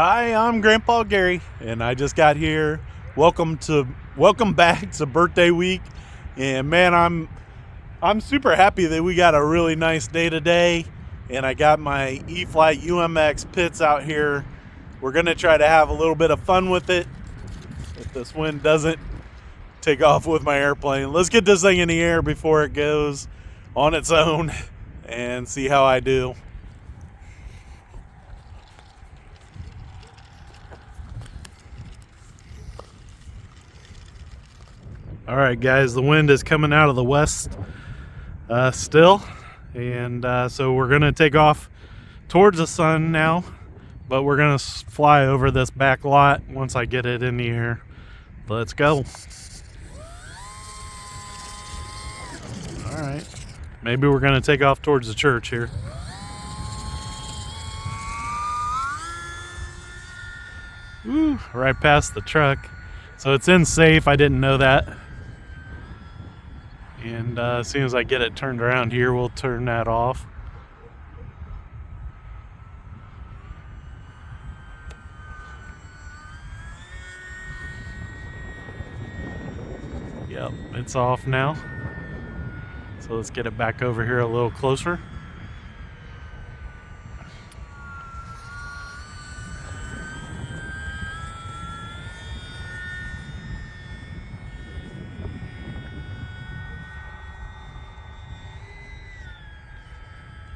Hi, I'm Grandpa Gary, and I just got here. Welcome back to birthday week, and man, I'm super happy that we got a really nice day today, and I got my E-flite UMX pits out here. We're gonna try to have a little bit of fun with it if this wind doesn't take off with my airplane. Let's get this thing in the air before it goes on its own and see how I do. All right, guys, the wind is coming out of the west still, and so we're gonna take off towards the sun now, but we're gonna fly over this back lot once I get it in the air. Let's go. All right, maybe we're gonna take off towards the church here. Woo, right past the truck. So it's in safe. I didn't know that. And as soon as I get it turned around here, we'll turn that off. Yep, it's off now. So let's get it back over here a little closer.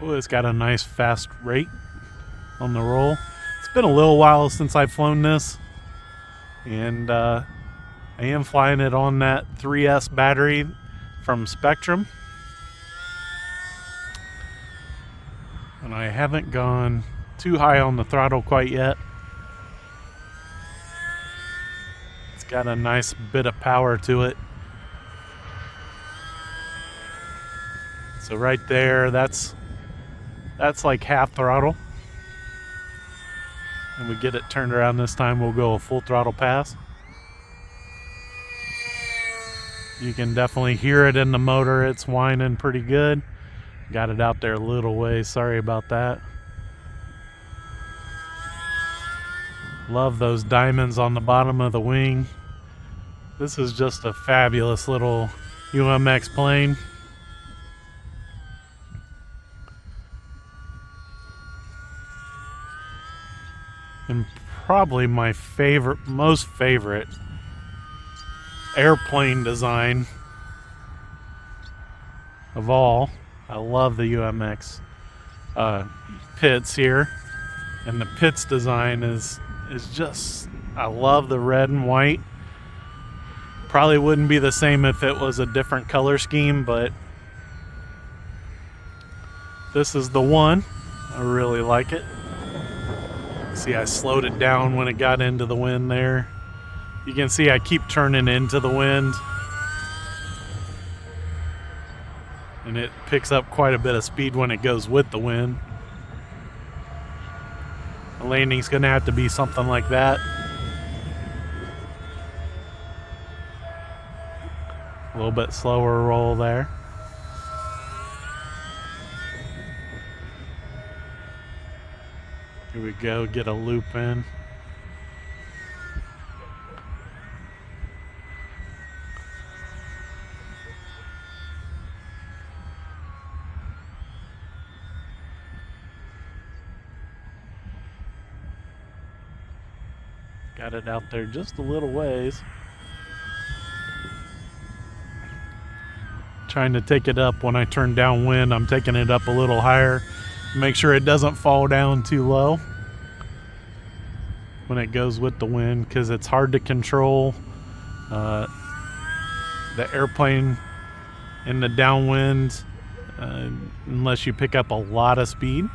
Oh, it's got a nice fast rate on the roll. It's been a little while since I've flown this, and I am flying it on that 3S battery from Spectrum, and I haven't gone too high on the throttle quite yet. It's got a nice bit of power to it. So right there, that's like half throttle. And we get it turned around this time, we'll go a full throttle pass. You can definitely hear it in the motor. It's whining pretty good. Got it out there a little ways. Sorry about that. Love those diamonds on the bottom of the wing. This is just a fabulous little UMX plane. And probably my most favorite airplane design of all. I love the UMX pits here, and the pits design is just, I love the red and white. Probably wouldn't be the same if it was a different color scheme, but this is the one. I really like it. See, I slowed it down when it got into the wind there. You can see I keep turning into the wind, and it picks up quite a bit of speed when it goes with the wind. The landing's gonna have to be something like that. A little bit slower roll there. Here we go, get a loop in. Got it out there just a little ways. Trying to take it up when I turn downwind. I'm taking it up a little higher. Make sure it doesn't fall down too low when it goes with the wind, because it's hard to control the airplane in the downwind unless you pick up a lot of speed.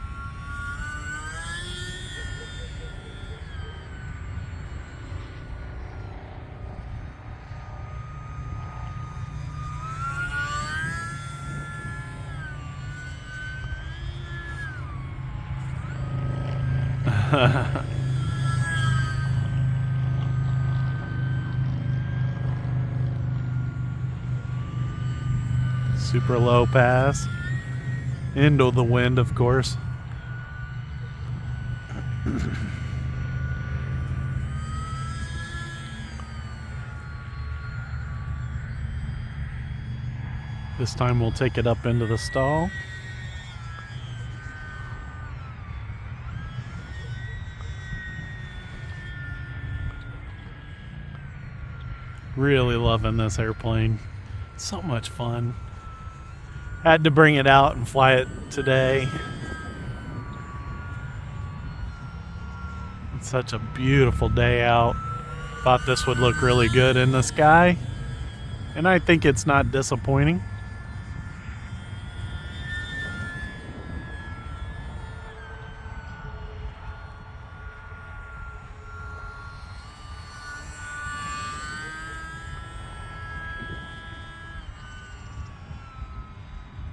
Super low pass into the wind, of course. This time we'll take it up into the stall. Really loving this airplane. So much fun. Had to bring it out and fly it today. It's such a beautiful day out. Thought this would look really good in the sky, and I think it's not disappointing.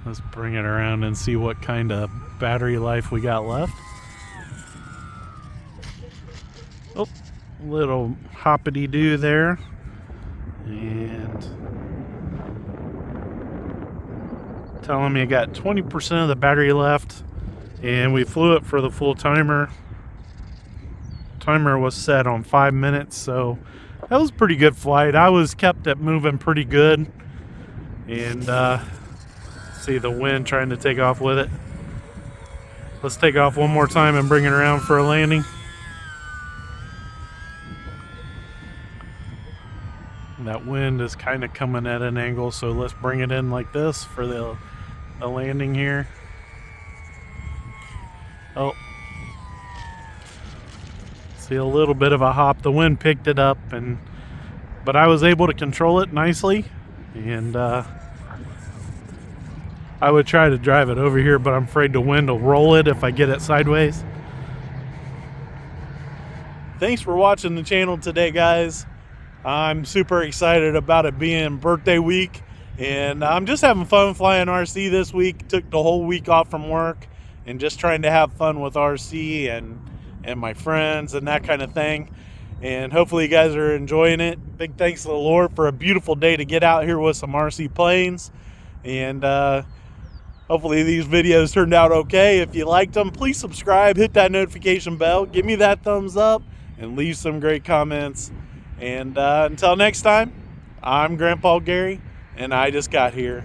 Let's bring it around and see what kind of battery life we got left. Oh, little hoppity-doo there. And telling me I got 20% of the battery left. And we flew it for the full timer. Timer was set on 5 minutes, so that was a pretty good flight. I was kept it moving pretty good. And see the wind trying to take off with it. Let's take off one more time and bring it around for a landing. That wind is kind of coming at an angle, so let's bring it in like this for the landing here. Oh, see a little bit of a hop. The wind picked it up, but I was able to control it nicely, and I would try to drive it over here, but I'm afraid the wind will roll it if I get it sideways. Thanks for watching the channel today, guys. I'm super excited about it being birthday week, and I'm just having fun flying RC this week. Took the whole week off from work and just trying to have fun with RC and my friends and that kind of thing. And hopefully you guys are enjoying it. Big thanks to the Lord for a beautiful day to get out here with some RC planes. And hopefully these videos turned out okay. If you liked them, please subscribe, hit that notification bell, give me that thumbs up, and leave some great comments. And until next time, I'm Grandpa Gary, and I just got here.